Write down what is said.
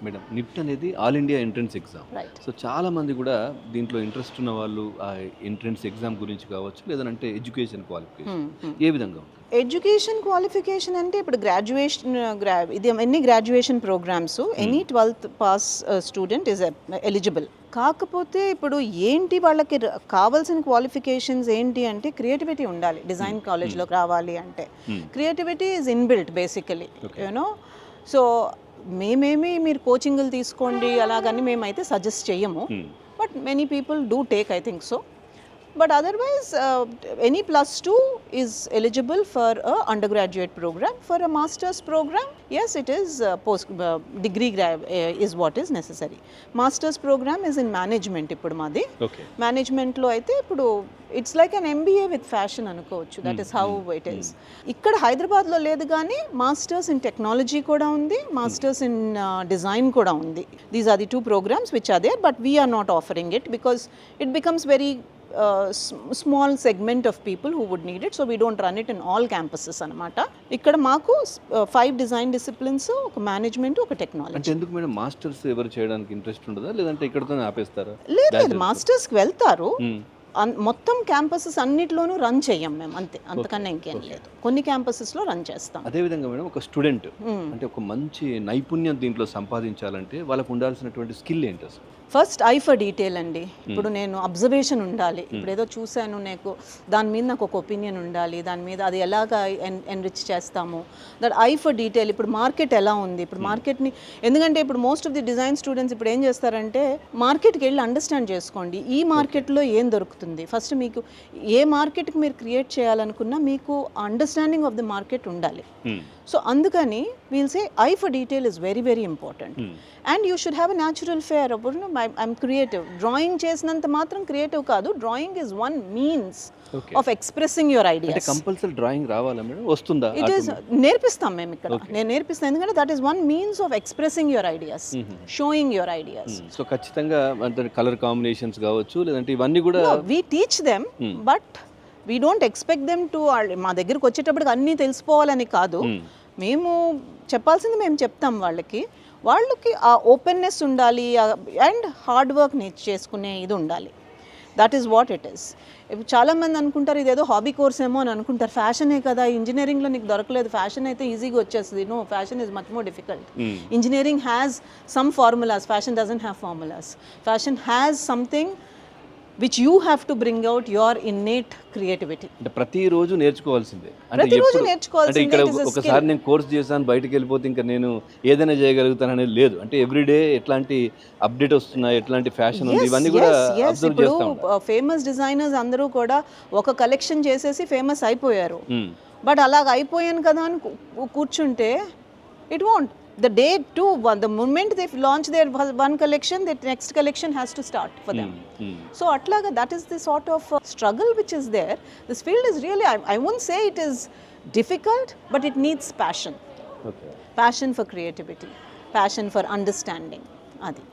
Madam neat అనేది all India entrance exam. Right. So చాలా మంది కూడా దీంట్లో ఇంట్రెస్ట్ ఉన్న వాళ్ళు ఆ ఎంట్రన్స్ ఎగ్జామ్ గురించి కావచ్చు, లేదంటే ఎడ్యుకేషన్ క్వాలిఫికేషన్ ఏ విధంగా ఉంటుంది? ఎడ్యుకేషన్ క్వాలిఫికేషన్ అంటే ఇప్పుడు గ్రాడ్యుయేషన్ ఇది ఎన్ని graduation programmes any 12th pass student is eligible. కాకపోతే ఇప్పుడు ఏంటి వాళ్ళకి కావాల్సిన క్వాలిఫికేషన్స్ ఏంటి అంటే క్రియేటివిటీ ఉండాలి. డిజైన్ కాలేజ్లోకి రావాలి అంటే creativity is inbuilt basically, you know. So మేమేమి మీరు కోచింగ్లు తీసుకోండి అలాగని మేమైతే సజెస్ట్ చేయము, but many people do take, I think so. But otherwise, any +2 is eligible for a undergraduate program. For a master's program, yes, it is degree is what is necessary. Master's program is in management ippudu madi. Okay. Management lo aithe ippudu it's like an MBA with fashion anukochu. That is how it is. Ikkada Hyderabad lo ledhu gaani masters in technology kuda undi, masters in design kuda undi. These are the two programs which are there, but we are not offering it because it becomes very small segment of people who would need it, so we don't run it in all campuses anamata. ikkada maaku 5 design disciplines, oka management, oka technology. అంటే ఎందుకు madam masters ఎవరు చేయడానికి interest ఉండదా, లేదంటే ఇక్కడతోనే ఆపేస్తారా? లేదు, masters కి వెళ్తారు. మొత్తం క్యాంపసెస్ అన్నిట్లోనూ రన్ చేయం మేము, అంతే, అంతకన్నా ఇంకేం లేదు. కొన్ని క్యాంపసెస్లో రన్ చేస్తాం. అదేవిధంగా మేడం ఒక స్టూడెంట్ అంటే ఒక మంచి నైపుణ్యం దీంట్లో సంపాదించాలంటే వాళ్ళకు ఉండాల్సినటువంటి స్కిల్ ఏంటి అసలు? ఫస్ట్ ఐ ఫర్ డీటెయిల్ అండి. ఇప్పుడు నేను అబ్జర్వేషన్ ఉండాలి. ఇప్పుడు ఏదో చూశాను, నాకు దాని మీద నాకు ఒక ఒపీనియన్ ఉండాలి, దాని మీద అది ఎలాగా ఎన్రిచ్ చేస్తాము, దట్ ఐ ఫర్ డీటెయిల్. ఇప్పుడు మార్కెట్ ఎలా ఉంది, ఇప్పుడు మార్కెట్ని, ఎందుకంటే ఇప్పుడు most of the design students ఇప్పుడు ఏం చేస్తారంటే మార్కెట్కి వెళ్ళి అండర్స్టాండ్ చేసుకోండి, ఈ మార్కెట్లో ఏం దొరుకుతుంది. ఫస్ట్ మీకు ఏ మార్కెట్కి మీరు క్రియేట్ చేయాలనుకున్నా మీకు అండర్స్టాండింగ్ ఆఫ్ ది మార్కెట్ ఉండాలి. సో అందుకని we'll say eye for detail is very very important. And you should have a natural flair. అప్పుడు ఐఎమ్ క్రియేటివ్. డ్రాయింగ్ చేసినంత మాత్రం క్రియేటివ్ కాదు. Drawing is one means of expressing your ideas. Compulsory drawing రావాలా madam? వస్తుందా? It is నేర్పిస్తాం మేము ఇక్కడ. నేను నేర్పిస్తాను ఎందుకంటే that is one means of expressing your ideas, showing your ideas. So ఖచ్చితంగా అంటే కలర్ కాంబినేషన్స్ కావచ్చు, లేదంటే ఇవన్నీ కూడా we teach them, but we don't expect them to, మా దగ్గరకు వచ్చేటప్పటికి అన్నీ తెలిసిపోవాలని కాదు. మేము చెప్పాల్సింది మేము చెప్తాం వాళ్ళకి. ఆ ఓపెన్నెస్ ఉండాలి అండ్ హార్డ్ వర్క్ చేసుకునే ఇది ఉండాలి. That is what it is. ఇప్పుడు చాలామంది అనుకుంటారు ఇదేదో హాబీ కోర్స్ ఏమో అని అనుకుంటారు. ఫ్యాషనే కదా, ఇంజనీరింగ్లో నీకు దొరకలేదు, ఫ్యాషన్ అయితే ఈజీగా వచ్చేస్తుంది. No, fashion is much more difficult. Engineering has some formulas, fashion doesn't have formulas. Fashion has something which you have to bring out your innate creativity. అంటే ప్రతిరోజు నేర్చుకోవాల్సిందే. అంటే ఇక్కడ ఒకసారి నేను కోర్స్ చేశాను బయటకు వెళ్ళిపోతే ఇంకా నేను ఏదైనా చేయగలుగుతాను అనేది లేదు. అంటే ఎవ్రీడే ఎట్లాంటి అప్డేట్ వస్తున్నాయి, ఎట్లాంటి ఫ్యాషన్ ఉంది, ఇవన్నీ కూడా అబ్జర్వ్ చేస్తాం. ఫేమస్ డిజైనర్స్ అందరూ కూడా ఒక కలెక్షన్ చేసేసి ఫేమస్ అయిపోయారు. బట్ అలాగ అయిపోయాను కదా అని కూర్చుంటే it want. The day too, the moment they launch their one collection, the next collection has to start for them. So atlaga, that is the sort of struggle which is there. This field is really, I won't say it is difficult, but it needs passion. Okay. Passion for creativity, passion for understanding. Adi.